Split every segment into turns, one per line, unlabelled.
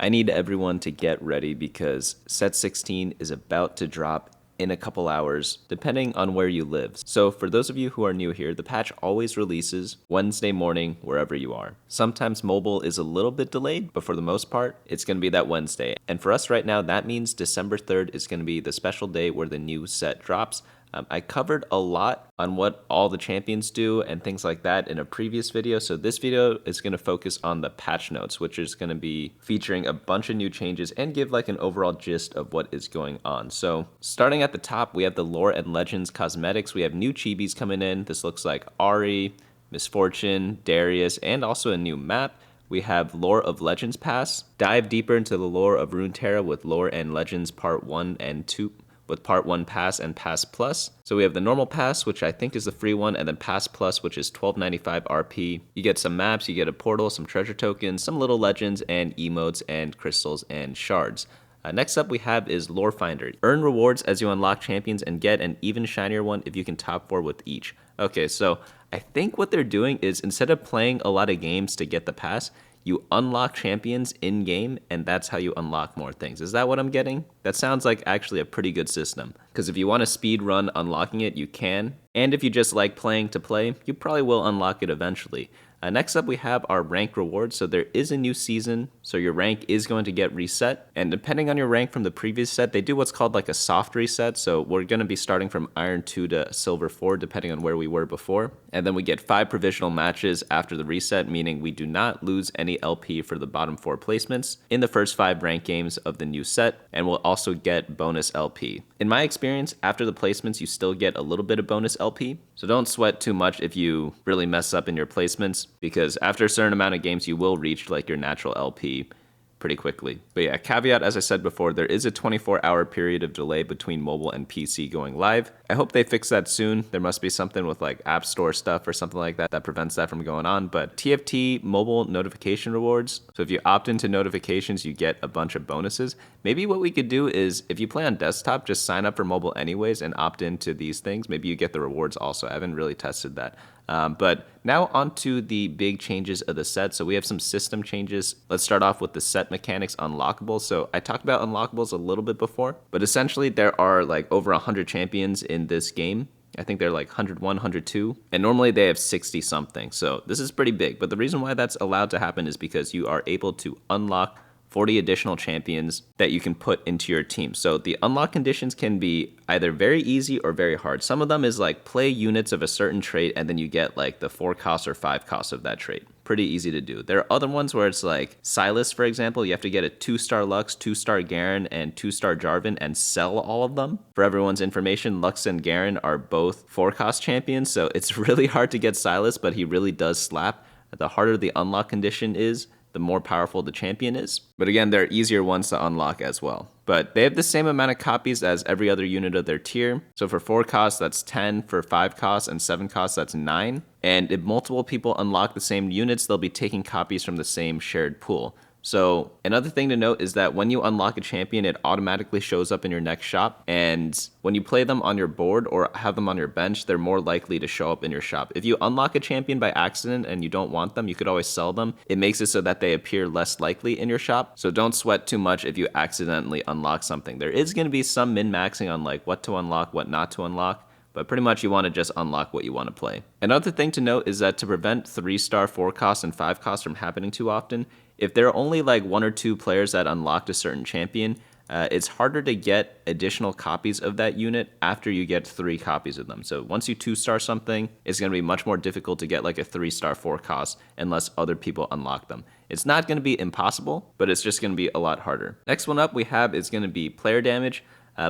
I need everyone to get ready because set 16 is about to drop in a couple hours, depending on where you live. So for those of you who are new here, the patch always releases Wednesday morning wherever you are. Sometimes mobile is a little bit delayed, but for the most part, it's going to be that Wednesday. And for us right now, that means December 3rd is going to be the special day where the new set drops. I covered a lot on what all the champions do and things like that in a previous video. So this video is going to focus on the patch notes, which is going to be featuring a bunch of new changes and give like an overall gist of what is going on. So starting at the top, we have the Lore and Legends cosmetics. We have new chibis coming in. This looks like Ari, Misfortune, Darius, and also a new map. We have Lore of Legends Pass. Dive deeper into the lore of Runeterra with Lore and Legends Part 1 and 2. With Part 1 Pass and Pass Plus. So we have the normal pass, which I think is the free one, and then Pass Plus, which is $12.95 RP. You get some maps, you get a portal, some treasure tokens, some little legends, and emotes, and crystals, and shards. Next up we have is Lore Finder. Earn rewards as you unlock champions and get an even shinier one if you can top 4 with each. Okay, so I think what they're doing is instead of playing a lot of games to get the pass, you unlock champions in-game, and that's how you unlock more things. Is that what I'm getting? That sounds like actually a pretty good system. Because if you want to speed run unlocking it, you can. And if you just like playing to play, you probably will unlock it eventually. Next up, we have our rank rewards. So there is a new season, so your rank is going to get reset. And depending on your rank from the previous set, they do what's called like a soft reset. So we're going to be starting from Iron 2 to Silver 4, depending on where we were before. And then we get 5 provisional matches after the reset, meaning we do not lose any LP for the bottom 4 placements in the first 5 rank games of the new set. And we'll also get bonus LP. In my experience, after the placements, you still get a little bit of bonus LP. So don't sweat too much if you really mess up in your placements, because after a certain amount of games, you will reach like your natural LP pretty quickly. But yeah, caveat, as I said before, there is a 24-hour period of delay between mobile and PC going live. I hope they fix that soon. There must be something with like App Store stuff or something like that that prevents that from going on. But TFT mobile notification rewards. So if you opt into notifications, you get a bunch of bonuses. Maybe what we could do is if you play on desktop, just sign up for mobile anyways and opt into these things. Maybe you get the rewards also. I haven't really tested that. But now onto the big changes of the set. So we have some system changes. Let's start off with the set mechanics unlockable. So I talked about unlockables a little bit before, but essentially there are like over 100 champions in this game. I think they're like 101, 102, and normally they have 60 something. So this is pretty big, but the reason why that's allowed to happen is because you are able to unlock 40 additional champions that you can put into your team. So the unlock conditions can be either very easy or very hard. Some of them is like play units of a certain trait and then you get like the 4 costs or 5 costs of that trait. Pretty easy to do. There are other ones where it's like Silas, for example, you have to get a 2-star Lux, 2-star Garen, and 2-star Jarvan and sell all of them. For everyone's information, Lux and Garen are both 4-cost champions, so it's really hard to get Silas, but he really does slap. The harder the unlock condition is, the more powerful the champion is. But again, there are easier ones to unlock as well. But they have the same amount of copies as every other unit of their tier. So for 4 costs, that's 10. For 5 costs and 7 costs, that's 9. And if multiple people unlock the same units, they'll be taking copies from the same shared pool. So another thing to note is that when you unlock a champion, it automatically shows up in your next shop. And when you play them on your board or have them on your bench, they're more likely to show up in your shop. If you unlock a champion by accident and you don't want them, you could always sell them. It makes it so that they appear less likely in your shop. So don't sweat too much if you accidentally unlock something. There is going to be some min-maxing on like what to unlock, what not to unlock. But pretty much you want to just unlock what you want to play. Another thing to note is that to prevent 3-star 4 costs and 5 costs from happening too often, if there are only like 1 or 2 players that unlocked a certain champion, it's harder to get additional copies of that unit after you get 3 copies of them. So once you 2-star something, it's going to be much more difficult to get like a 3-star 4 cost unless other people unlock them. It's not going to be impossible, but it's just going to be a lot harder. Next one up we have is going to be player damage.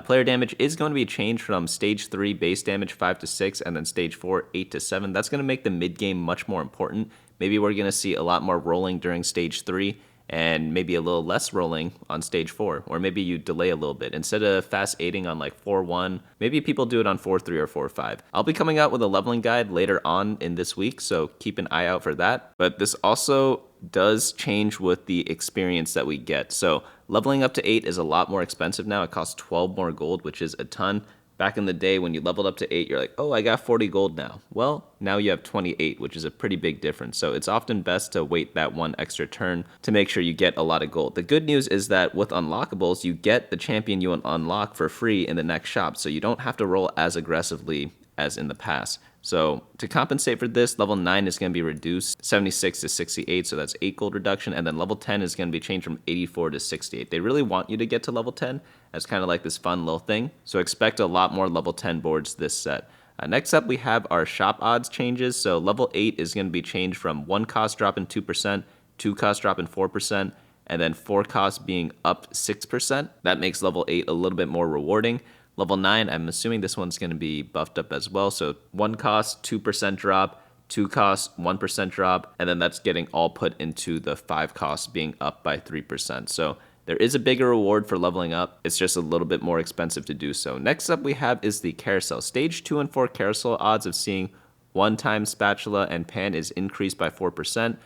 Player damage is going to be changed from stage 3 base damage 5 to 6 and then stage 4 8 to 7. That's going to make the mid game much more important. Maybe we're going to see a lot more rolling during stage 3 and maybe a little less rolling on stage 4, or maybe you delay a little bit. Instead of fast 8ing on like 4-1, maybe people do it on 4-3 or 4-5. I'll be coming out with a leveling guide later on in this week, so keep an eye out for that. But this also does change with the experience that we get. So leveling up to 8 is a lot more expensive now. It costs 12 more gold, which is a ton. Back in the day when you leveled up to 8, you're like, oh, I got 40 gold now. Well, now you have 28, which is a pretty big difference. So it's often best to wait that one extra turn to make sure you get a lot of gold. The good news is that with unlockables, you get the champion you unlock for free in the next shop, so you don't have to roll as aggressively as in the past. So to compensate for this, level 9 is going to be reduced 76 to 68, so that's 8 gold reduction, and then level 10 is going to be changed from 84 to 68. They really want you to get to level 10 as kind of like this fun little thing, so expect a lot more level 10 boards this set. Next up, we have our shop odds changes. So level 8 is going to be changed from 1 cost dropping 2%, 2 cost dropping 4%, and then 4 costs being up 6%. That makes level 8 a little bit more rewarding. Level 9, I'm assuming this one's going to be buffed up as well. So 1 cost, 2% drop, 2 cost, 1% drop, and then that's getting all put into the 5 costs being up by 3%. So there is a bigger reward for leveling up. It's just a little bit more expensive to do so. Next up we have is the carousel. Stage 2 and 4 carousel odds of seeing 1-time spatula and pan is increased by 4%.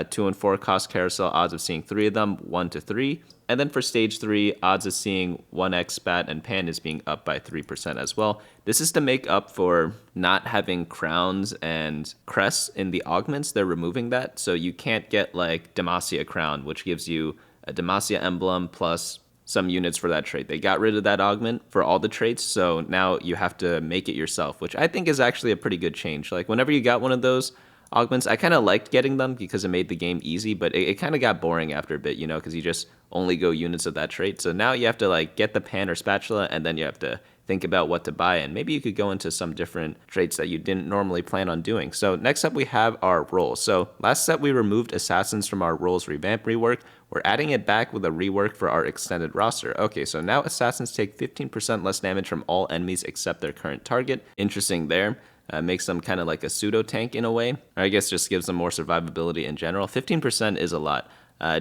2 and 4 cost carousel odds of seeing 3 of them, 1 to 3. And then for stage 3, odds of seeing 1x spat and pan is being up by 3% as well. This is to make up for not having crowns and crests in the augments. They're removing that, so you can't get like Demacia crown, which gives you a Demacia emblem plus some units for that trait. They got rid of that augment for all the traits, so now you have to make it yourself, which I think is actually a pretty good change. Like whenever you got one of those augments, I kind of liked getting them because it made the game easy, but it kind of got boring after a bit, you know, because you just only go units of that trait. So now you have to like get the pan or spatula, and then you have to think about what to buy, and maybe you could go into some different traits that you didn't normally plan on doing. So next up we have our roles. So last set we removed assassins from our roles revamp rework. We're adding it back with a rework for our extended roster. Okay, so now assassins take 15% less damage from all enemies except their current target. Interesting there. Makes them kind of like a pseudo tank in a way, or I guess just gives them more survivability in general. 15% is a lot.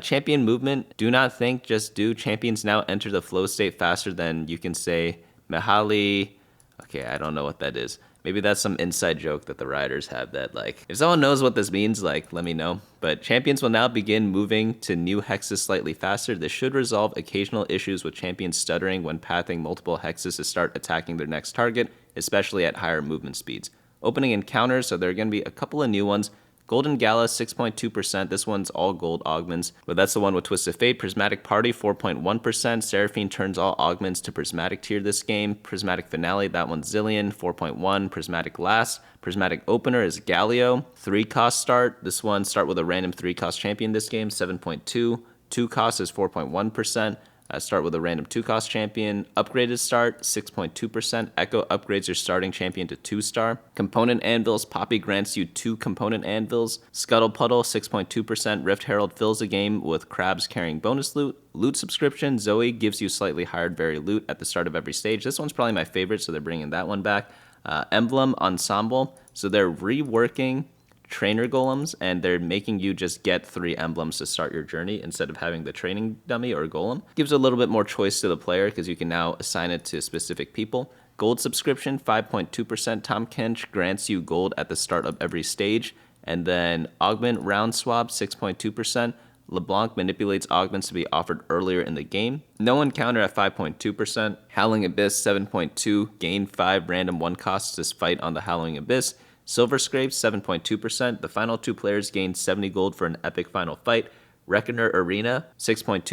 Champion movement, do not think, just do. Champions now enter the flow state faster than you can say Mihali. Okay, I don't know what that is. Maybe that's some inside joke that the riders have that, like, if someone knows what this means, like, let me know. But champions will now begin moving to new hexes slightly faster. This should resolve occasional issues with champions stuttering when pathing multiple hexes to start attacking their next target, especially at higher movement speeds. Opening encounters, so there are going to be a couple of new ones. Golden Gala, 6.2%. This one's all gold augments, but that's the one with Twisted Fate. Prismatic Party, 4.1%. Seraphine turns all augments to Prismatic tier this game. Prismatic Finale, that one's Zillion, 4.1. Prismatic Last. Prismatic Opener is Galio. 3 cost start. This one start with a random 3 cost champion this game, 7.2. 2 cost is 4.1%. Start with a random 2 cost champion. Upgraded start, 6.2%. Echo upgrades your starting champion to 2-star. Component anvils, Poppy grants you 2 component anvils. Scuttle Puddle, 6.2%. Rift Herald fills the game with crabs carrying bonus loot. Loot subscription, Zoe gives you slightly higher berry loot at the start of every stage. This one's probably my favorite, so they're bringing that one back. Emblem Ensemble, so they're reworking trainer golems, and they're making you just get 3 emblems to start your journey instead of having the training dummy or golem. Gives a little bit more choice to the player because you can now assign it to specific people. Gold subscription, 5.2%. Tom Kench grants you gold at the start of every stage. And then Augment round swap, 6.2%. LeBlanc manipulates augments to be offered earlier in the game. No encounter at 5.2%. Howling Abyss, 7.2%. Gain 5 random 1 costs to fight on the Howling Abyss. Silver Scrapes, 7.2%. The final 2 players gain 70 gold for an epic final fight. Reckoner Arena, 6.2%.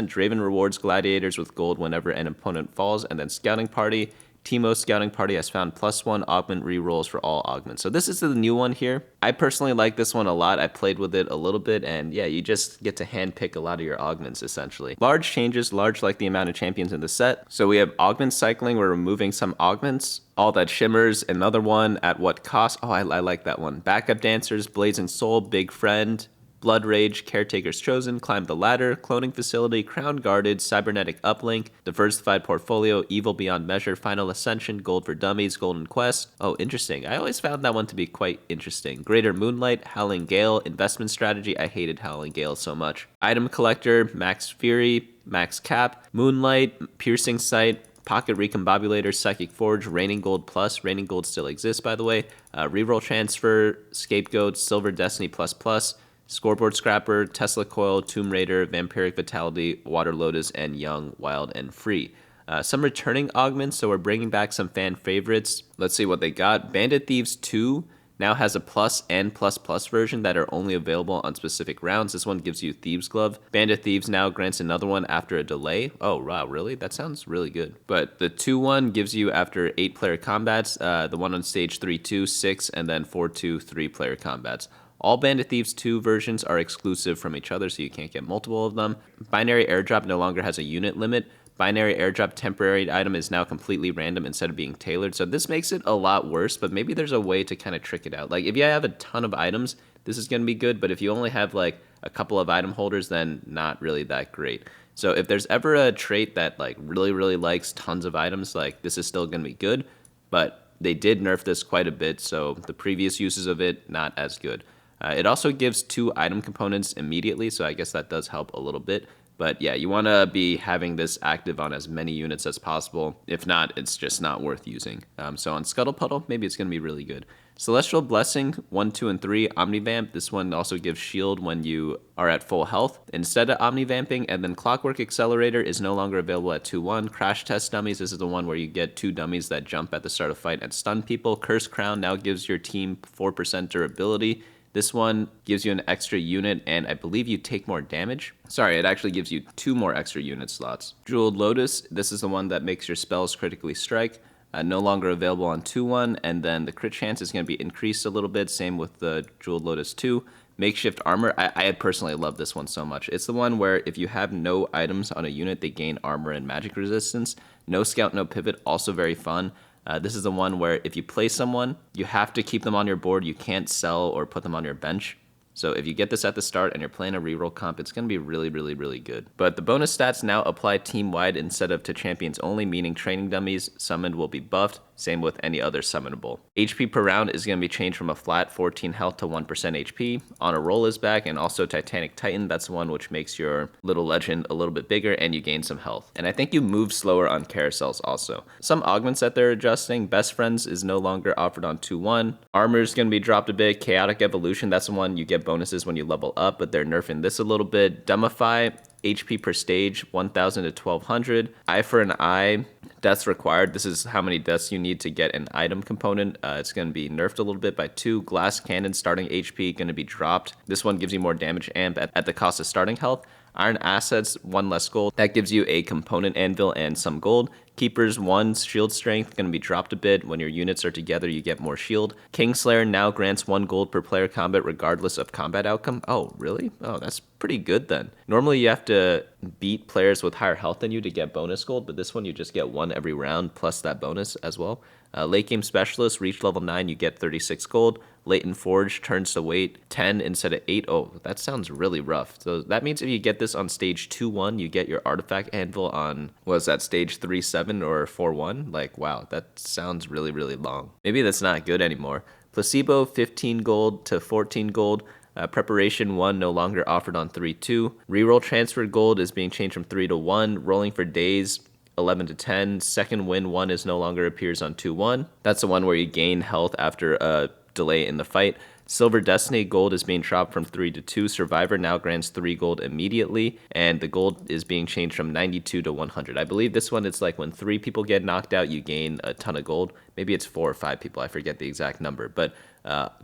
Draven rewards gladiators with gold whenever an opponent falls. And then Scouting Party. Teemo Scouting Party has found +1 augment rerolls for all augments. So this is the new one here. I personally like this one a lot. I played with it a little bit, and yeah, you just get to handpick a lot of your augments, essentially. Large changes, large like the amount of champions in the set. So we have augment cycling. We're removing some augments. All That Shimmers, another one. At what cost? Oh, I like that one. Backup Dancers, Blazing Soul, Big Friend, Blood Rage, Caretaker's Chosen, Climb the Ladder, Cloning Facility, Crown Guarded, Cybernetic Uplink, Diversified Portfolio, Evil Beyond Measure, Final Ascension, Gold for Dummies, Golden Quest. Oh, interesting. I always found that one to be quite interesting. Greater Moonlight, Howling Gale, Investment Strategy. I hated Howling Gale so much. Item Collector, Max Fury, Max Cap, Moonlight, Piercing Sight, Pocket Recombobulator, Psychic Forge, Raining Gold Plus. Raining Gold still exists, by the way. Reroll Transfer, Scapegoat, Silver Destiny Plus, Scoreboard Scrapper, Tesla Coil, Tomb Raider, Vampiric Vitality, Water Lotus, and Young, Wild, and Free. Some returning augments, so we're bringing back some fan favorites. Let's see what they got. Bandit Thieves 2 now has a plus and plus plus version that are only available on specific rounds. This one gives you Thieves Glove. Bandit Thieves now grants another one after a delay. Oh, wow, really? That sounds really good. But the 2-1 gives you after 8-player combats, the one on stage 3-2, 6, and then 4-2, 3-player combats. All Bandit Thieves 2 versions are exclusive from each other, so you can't get multiple of them. Binary Airdrop no longer has a unit limit. Binary Airdrop temporary item is now completely random instead of being tailored. So this makes it a lot worse, but maybe there's a way to kind of trick it out. Like if you have a ton of items, this is going to be good, but if you only have like a couple of item holders, then not really that great. So if there's ever a trait that like really likes tons of items, like this is still going to be good, but they did nerf this quite a bit, so the previous uses of it, not as good. It also gives 2 item components immediately, so I guess that does help a little bit. But yeah, you want to be having this active on as many units as possible. If not, it's just not worth using. So on Scuttle Puddle, maybe it's going to be really good. Celestial Blessing 1, 2, and 3, Omnivamp. This one also gives shield when you are at full health instead of Omnivamping. And then Clockwork Accelerator is no longer available at 2-1. Crash Test Dummies, this is the one where you get 2 dummies that jump at the start of fight and stun people. Curse Crown now gives your team 4% durability. This one gives you an extra unit, and I believe you take more damage. Sorry, it actually gives you 2 more extra unit slots. Jeweled Lotus, this is the one that makes your spells critically strike. No longer available on 2-1, and then the crit chance is going to be increased a little bit. Same with the Jeweled Lotus 2. Makeshift Armor, I personally love this one so much. It's the one where if you have no items on a unit, they gain armor and magic resistance. No Scout, no Pivot, also very fun. This is the one where if you play someone, you have to keep them on your board. You can't sell or put them on your bench. So if you get this at the start and you're playing a reroll comp, it's going to be really good. But the bonus stats now apply team-wide instead of to champions only, meaning training dummies summoned will be buffed. Same with any other summonable. HP per round is going to be changed from a flat 14 health to 1% HP. On a roll is back, and also Titanic Titan. That's the one which makes your little legend a little bit bigger and you gain some health. And I think you move slower on carousels also. Some augments that they're adjusting. Best Friends is no longer offered on 2-1. Armor is going to be dropped a bit. Chaotic Evolution, that's the one you get bonuses when you level up, but they're nerfing this a little bit. Dumbify, HP per stage, 1,000 to 1,200. Eye for an Eye, deaths required. This is how many deaths you need to get an item component. It's going to be nerfed a little bit by 2. Glass Cannon, starting HP, going to be dropped. This one gives you more damage amp at the cost of starting health. Iron Assets, 1 less gold. That gives you a component anvil and some gold. Keepers 1, shield strength, going to be dropped a bit. When your units are together, you get more shield. Kingslayer now grants 1 gold per player combat regardless of combat outcome. Oh, really? Oh, that's pretty good then. Normally you have to beat players with higher health than you to get bonus gold, but this one you just get 1 every round plus that bonus as well. Late Game Specialist, reach level 9, you get 36 gold. Latent Forge turns to weight 10 instead of 8. Oh, that sounds really rough. So that means if you get this on stage 2-1, you get your artifact anvil on, was that stage 3-7 or 4-1? Like, wow, that sounds really long. Maybe that's not good anymore. Placebo, 15 gold to 14 gold. Preparation 1 no longer offered on 3-2. Reroll transfer gold is being changed from 3 to 1. Rolling for days, 11 to 10. Second win 1 is no longer appears on 2-1. That's the one where you gain health after a delay in the fight. Silver Destiny gold is being dropped from 3 to 2. Survivor now grants 3 gold immediately, and the gold is being changed from 92 to 100. I believe this one, it's like when 3 people get knocked out, you gain a ton of gold. Maybe it's 4 or 5 people, I forget the exact number, but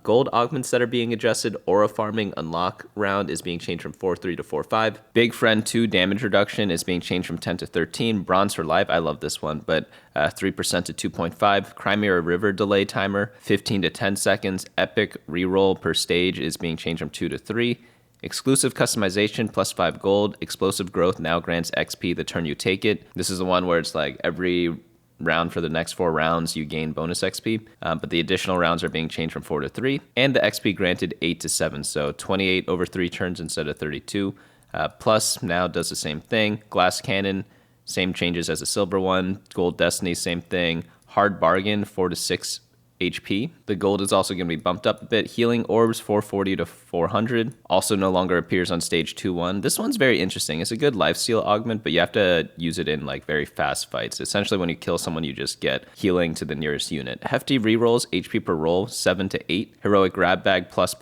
gold augments that are being adjusted. Aura Farming Unlock round is being changed from 4-3 to 4-5. Big Friend 2 damage reduction is being changed from 10 to 13. Bronze for Life, I love this one, but 3% to 2.5. Crimea River delay timer, 15 to 10 seconds. Epic reroll per stage is being changed from 2 to 3. Exclusive customization plus 5 gold. Explosive growth now grants XP the turn you take it. This is the one where it's like every round for the next 4 rounds you gain bonus XP, but the additional rounds are being changed from 4 to 3, and the XP granted 8 to 7, so 28 over 3 turns instead of 32. Plus now does the same thing. Glass Cannon, same changes as the silver one. Gold Destiny, same thing. Hard Bargain, 4 to 6 HP. The gold is also going to be bumped up a bit. Healing Orbs, 440 to 400. Also no longer appears on stage 2-1. This one's very interesting. It's a good lifesteal augment, but you have to use it in like very fast fights. Essentially, when you kill someone, you just get healing to the nearest unit. Hefty rerolls, HP per roll, 7 to 8. Heroic Grab Bag plus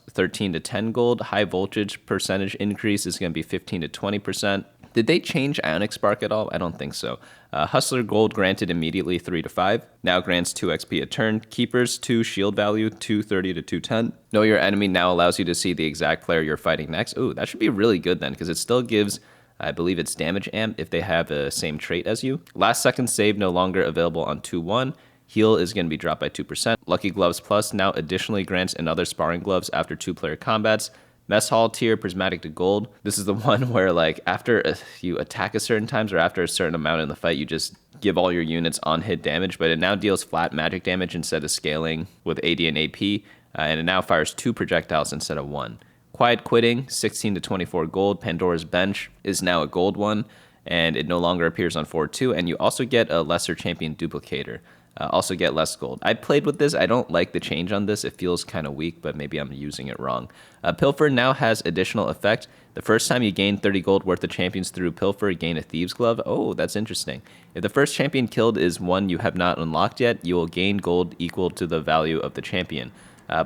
13 to 10 gold. High voltage percentage increase is going to be 15 to 20%. Did they change Ionic Spark at all? I don't think so. Hustler Gold granted immediately 3 to 5. Now grants 2 XP a turn. Keepers 2 shield value 230 to 210. Know your enemy now allows you to see the exact player you're fighting next. Ooh, that should be really good then, because it still gives, I believe it's damage amp if they have the same trait as you. Last second save no longer available on 2-1. Heal is going to be dropped by 2%. Lucky Gloves Plus now additionally grants another sparring gloves after 2-player combats. Mess Hall tier, Prismatic to Gold. This is the one where, like, after you attack a certain times or after a certain amount in the fight, you just give all your units on-hit damage, but it now deals flat magic damage instead of scaling with AD and AP, and it now fires 2 projectiles instead of 1. Quiet Quitting, 16 to 24 gold. Pandora's Bench is now a gold one, and it no longer appears on 4-2, and you also get a Lesser Champion Duplicator. Also get less gold. I played with this. I don't like the change on this. It feels kind of weak, but maybe I'm using it wrong. Pilfer now has additional effect. The first time you gain 30 gold worth of champions through Pilfer, gain a Thieves Glove. Oh, that's interesting. If the first champion killed is one you have not unlocked yet, you will gain gold equal to the value of the champion.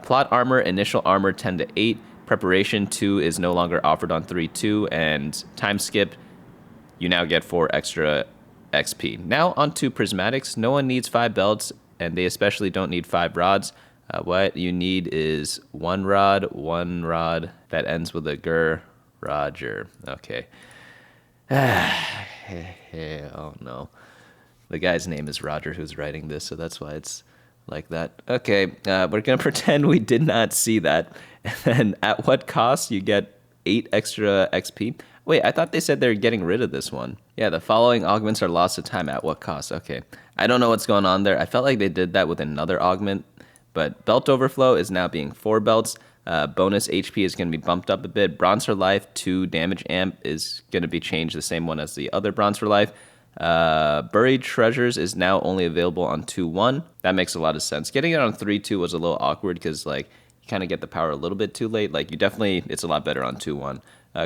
Plot Armor, Initial Armor 10 to 8. Preparation 2 is no longer offered on 3-2. And Time Skip, you now get 4 extra XP. Now onto Prismatics. No one needs 5 belts, and they especially don't need 5 rods. What you need is 1 rod that ends with a gur. Roger. Okay. Oh no. The guy's name is Roger who's writing this, so that's why it's like that. Okay, we're gonna pretend we did not see that. And then at what cost you get 8 extra XP? Wait, I thought they said they're getting rid of this one. Yeah, the following augments are lost to time at what cost? Okay. I don't know what's going on there. I felt like they did that with another augment, but Belt Overflow is now being 4 belts. Bonus HP is going to be bumped up a bit. Bronze for Life, 2 damage amp is going to be changed, the same one as the other Bronze for Life. Buried Treasures is now only available on 2-1. That makes a lot of sense. Getting it on 3-2 was a little awkward because, like, you kind of get the power a little bit too late. Like, it's a lot better on 2-1.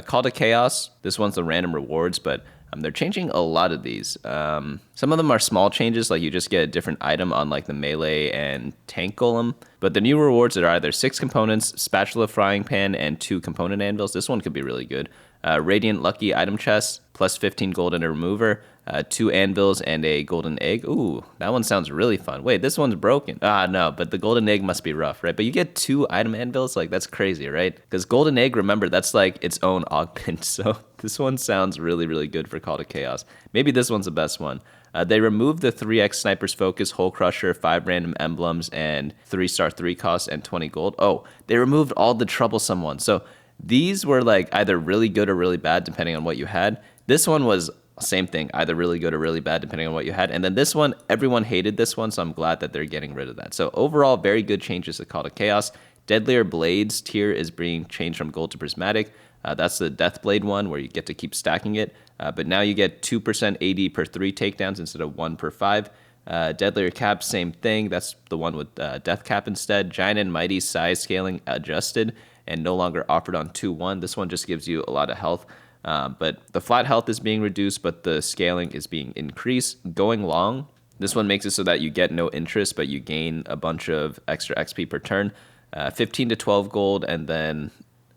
Call to Chaos, this one's the random rewards, but they're changing a lot of these. Some of them are small changes, like you just get a different item on like the melee and tank golem. But the new rewards are either 6 components, spatula frying pan, and 2 component anvils. This one could be really good. Radiant Lucky item chest, plus 15 gold and a remover, 2 anvils, and a golden egg. Ooh, that one sounds really fun. Wait, this one's broken. No, but the golden egg must be rough, right? But you get 2 item anvils? Like, that's crazy, right? Because golden egg, remember, that's like its own augment. So this one sounds really, really good for Call to Chaos. Maybe this one's the best one. They removed the 3x Sniper's Focus, Hole Crusher, 5 random emblems, and 3-star 3 cost and 20 gold. Oh, they removed all the troublesome ones. So these were like either really good or really bad, depending on what you had. This one was same thing, either really good or really bad, depending on what you had. And then this one, everyone hated this one, so I'm glad that they're getting rid of that. So overall, very good changes to Call to Chaos. Deadlier Blades tier is being changed from gold to prismatic. That's the Deathblade one where you get to keep stacking it. But now you get 2% AD per 3 takedowns instead of 1 per 5. Deadlier Cap, same thing. That's the one with Death Cap instead. Giant and Mighty size scaling adjusted and no longer offered on 2-1. This one just gives you a lot of health. But the flat health is being reduced, but the scaling is being increased. Going long, this one makes it so that you get no interest, but you gain a bunch of extra XP per turn. 15 to 12 gold, and then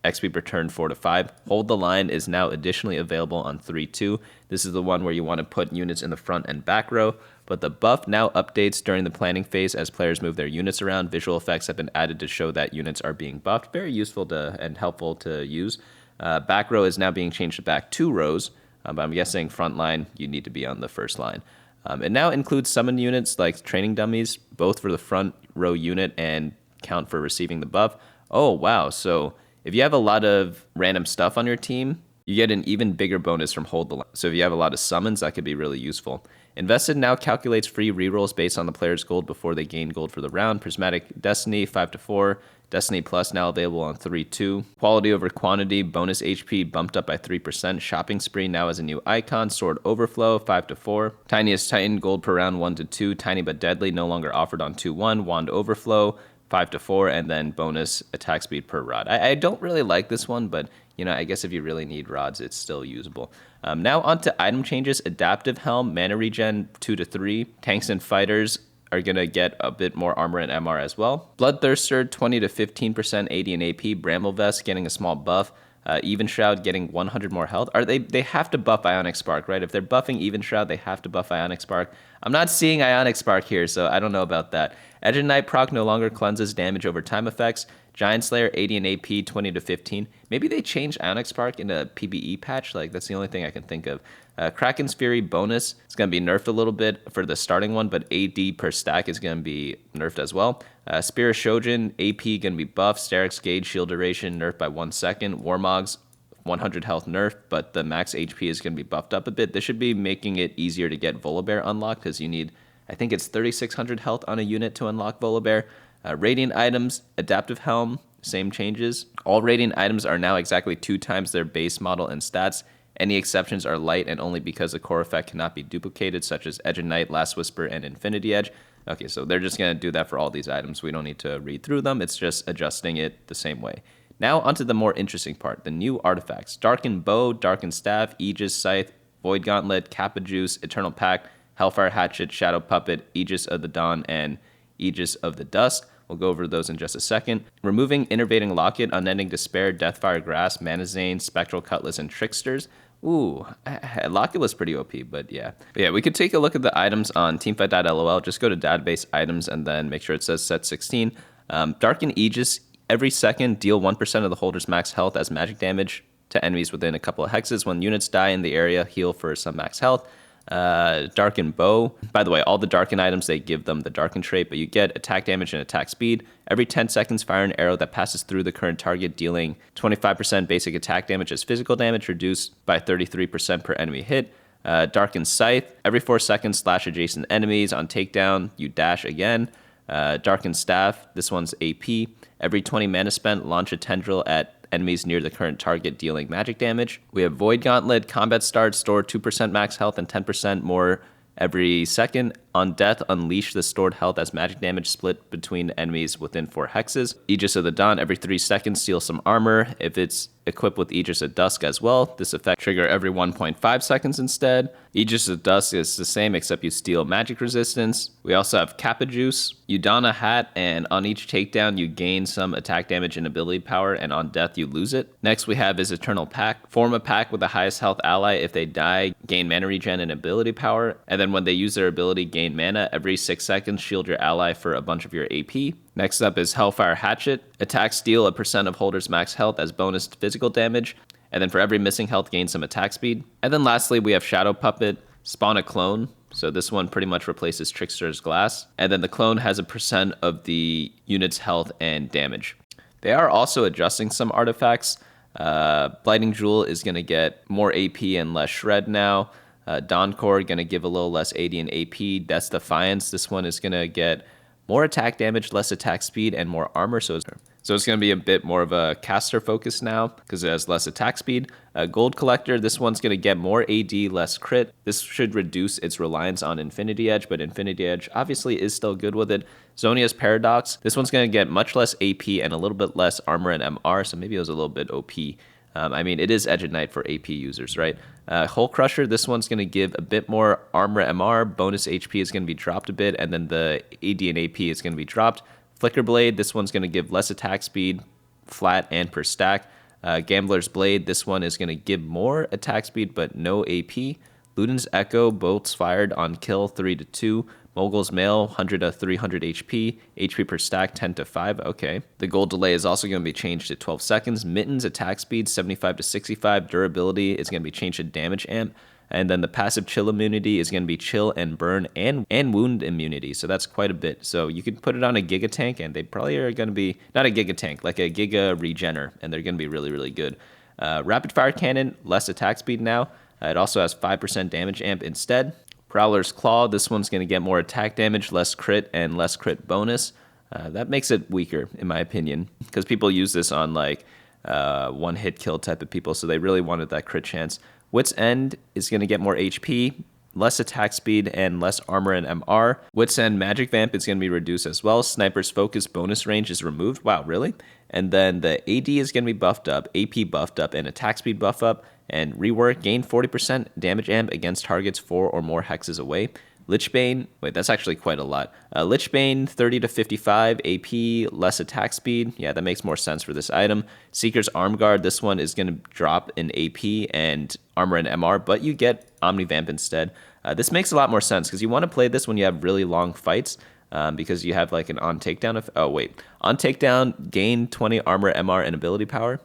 XP per turn 4 to 5. Hold the Line is now additionally available on 3-2. This is the one where you want to put units in the front and back row, but the buff now updates during the planning phase as players move their units around. Visual effects have been added to show that units are being buffed. Very useful and helpful to use. Back row is now being changed to back 2 rows, but I'm guessing front line, you need to be on the first line. It now includes summon units like training dummies, both for the front row unit and count for receiving the buff. Oh, wow. So if you have a lot of random stuff on your team, you get an even bigger bonus from Hold the Line. So if you have a lot of summons, that could be really useful. Invested now calculates free rerolls based on the player's gold before they gain gold for the round. Prismatic Destiny 5 to 4. Destiny Plus now available on 3-2. Quality over quantity, bonus HP bumped up by 3%. Shopping Spree now has a new icon. Sword Overflow 5 to 4. Tiniest Titan gold per round 1 to 2. Tiny but Deadly no longer offered on 2-1. Wand Overflow 5 to 4, and then bonus attack speed per rod. I don't really like this one, but I guess if you really need rods, it's still usable. Now onto item changes. Adaptive Helm, mana regen 2 to 3. Tanks and fighters are going to get a bit more armor and MR as well. Bloodthirster 20 to 15% AD and AP. Bramble Vest getting a small buff. Even Shroud getting 100 more health. They have to buff Ionic Spark, right? If they're buffing Even Shroud, they have to buff Ionic Spark. I'm not seeing Ionic Spark here, so I don't know about that. Edge of Night proc no longer cleanses damage over time effects. Giant Slayer 80 and AP 20 to 15. Maybe they changed Ionic Spark in a PBE patch. Like, that's the only thing I can think of. Kraken's Fury bonus, it's going to be nerfed a little bit for the starting one, but AD per stack is going to be nerfed as well. Spear of Shojin, AP going to be buffed. Steric's Gauge shield duration nerfed by 1 second. Warmog's 100 health nerf, but the max HP is going to be buffed up a bit. This should be making it easier to get Volibear unlocked because you need, I think it's 3,600 health on a unit to unlock Volibear. Radiant items, Adaptive Helm, same changes. All Radiant items are now exactly 2 times their base model and stats. Any exceptions are light and only because the core effect cannot be duplicated, such as Edge of Night, Last Whisper, and Infinity Edge. Okay, so they're just going to do that for all these items. We don't need to read through them. It's just adjusting it the same way. Now onto the more interesting part, the new artifacts. Darkened Bow, Darkened Staff, Aegis Scythe, Void Gauntlet, Kappa Juice, Eternal Pact, Hellfire Hatchet, Shadow Puppet, Aegis of the Dawn, and Aegis of the Dusk. We'll go over those in just a second. Removing Innervating Locket, Unending Despair, Deathfire Grasp, Manazane, Spectral Cutlass, and Tricksters. Ooh, Locket was pretty OP, but yeah. We could take a look at the items on teamfight.lol. Just go to database items and then make sure it says set 16. Darken Aegis, every second deal 1% of the holder's max health as magic damage to enemies within a couple of hexes. When units die in the area, heal for some max health. Darken Bow. By the way, all the Darken items, they give them the Darken trait, but you get attack damage and attack speed. Every 10 seconds, fire an arrow that passes through the current target, dealing 25% basic attack damage as physical damage, reduced by 33% per enemy hit. Darken Scythe. Every 4 seconds, slash adjacent enemies. On takedown, you dash again. Darken Staff. This one's AP. Every 20 mana spent, launch a tendril at enemies near the current target, dealing magic damage. We have Void Gauntlet, combat start, store 2% max health and 10% more every second. On death, unleash the stored health as magic damage split between enemies within 4 hexes. Aegis of the Dawn, every 3 seconds, steal some armor. If it's equipped with Aegis of Dusk as well, this effect trigger every 1.5 seconds instead. Aegis of Dusk is the same except you steal magic resistance. We also have Kappa Juice. You don a hat, and on each takedown you gain some attack damage and ability power, and on death you lose it. Next we have is Eternal Pact. Form a pact with the highest health ally. If they die, gain mana regen and ability power, and then when they use their ability, gain mana. Every 6 seconds, shield your ally for a bunch of your AP. Next up is Hellfire Hatchet. Attack steal a percent of holder's max health as bonus physical damage, and then for every missing health, gain some attack speed. And then lastly, we have Shadow Puppet. Spawn a clone. So this one pretty much replaces Trickster's Glass. And then the clone has a percent of the unit's health and damage. They are also adjusting some artifacts. Blighting Jewel is going to get more AP and less Shred now. Dawn Core going to give a little less AD and AP. Death's Defiance. This one is going to get more attack damage, less attack speed, and more armor. So it's going to be a bit more of a caster focus now because it has less attack speed. Gold Collector, this one's going to get more AD, less crit. This should reduce its reliance on Infinity Edge, but Infinity Edge obviously is still good with it. Zonia's Paradox, this one's going to get much less AP and a little bit less armor and MR, so maybe it was a little bit OP. I mean, it is Edge of Night for AP users, right? Hull Crusher, this one's going to give a bit more armor MR, bonus HP is going to be dropped a bit, and then the AD and AP is going to be dropped. Flicker Blade, this one's going to give less attack speed, flat and per stack. Gambler's Blade, this one is going to give more attack speed, but no AP. Luden's Echo, bolts fired on kill 3 to 2. Mogul's Mail, 100 to 300 HP. HP per stack, 10 to 5. Okay. The gold delay is also going to be changed to 12 seconds. Mitten's attack speed, 75 to 65. Durability is going to be changed to damage amp. And then the passive chill immunity is going to be chill and burn and wound immunity. So that's quite a bit. So you could put it on a Giga Tank, and they probably are going to be, not a Giga Tank, like a Giga Regener, and they're going to be really, really good. Rapid Fire Cannon, less attack speed now. It also has 5% damage amp instead. Prowler's Claw, this one's going to get more attack damage, less crit, and less crit bonus. That makes it weaker, in my opinion, because people use this on like one-hit kill type of people, so they really wanted that crit chance. Wit's End is going to get more HP, less attack speed, and less armor and MR. Wit's End Magic Vamp is going to be reduced as well. Sniper's Focus bonus range is removed. Wow, really? And then the AD is going to be buffed up, AP buffed up, and attack speed buff up. And Rework, gain 40% damage amp against targets 4 or more hexes away. Lichbane, wait, that's actually quite a lot. Lichbane, 30 to 55 AP, less attack speed. Yeah, that makes more sense for this item. Seeker's Arm Guard, this one is going to drop in AP and armor and MR, but you get Omnivamp instead. This makes a lot more sense because you want to play this when you have really long fights. Because you have like an on takedown. On takedown, gain 20 armor, MR, and ability power.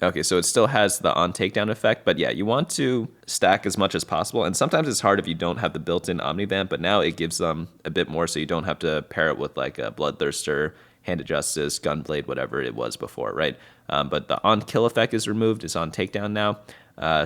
Okay, so it still has the on takedown effect, but yeah, you want to stack as much as possible. And sometimes it's hard if you don't have the built-in Omnivamp, but now it gives them a bit more, so you don't have to pair it with like a Bloodthirster, Hand of Justice, Gunblade, whatever it was before, right? But the on kill effect is removed. It's on takedown now.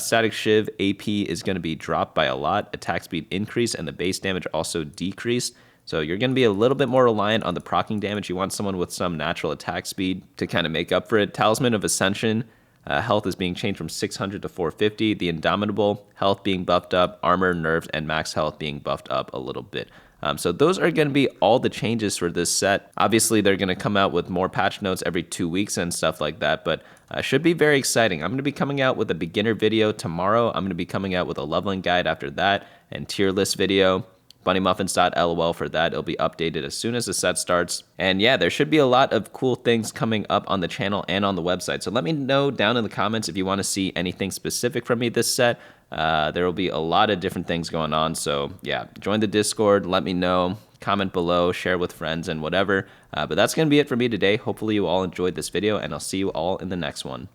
Static Shiv AP is going to be dropped by a lot. Attack speed increase, and the base damage also decreased. So you're going to be a little bit more reliant on the proccing damage. You want someone with some natural attack speed to kind of make up for it. Talisman of Ascension. Health is being changed from 600 to 450. The Indomitable health being buffed up, armor, nerfed, and max health being buffed up a little bit. So those are going to be all the changes for this set. Obviously, they're going to come out with more patch notes every 2 weeks and stuff like that, but should be very exciting. I'm going to be coming out with a beginner video tomorrow. I'm going to be coming out with a leveling guide after that and tier list video. bunnymuffins.lol for that. It'll be updated as soon as the set starts. And yeah, there should be a lot of cool things coming up on the channel and on the website. So let me know down in the comments if you want to see anything specific from me this set. There will be a lot of different things going on. So yeah, join the Discord, let me know, comment below, share with friends and whatever. But that's going to be it for me today. Hopefully you all enjoyed this video, and I'll see you all in the next one.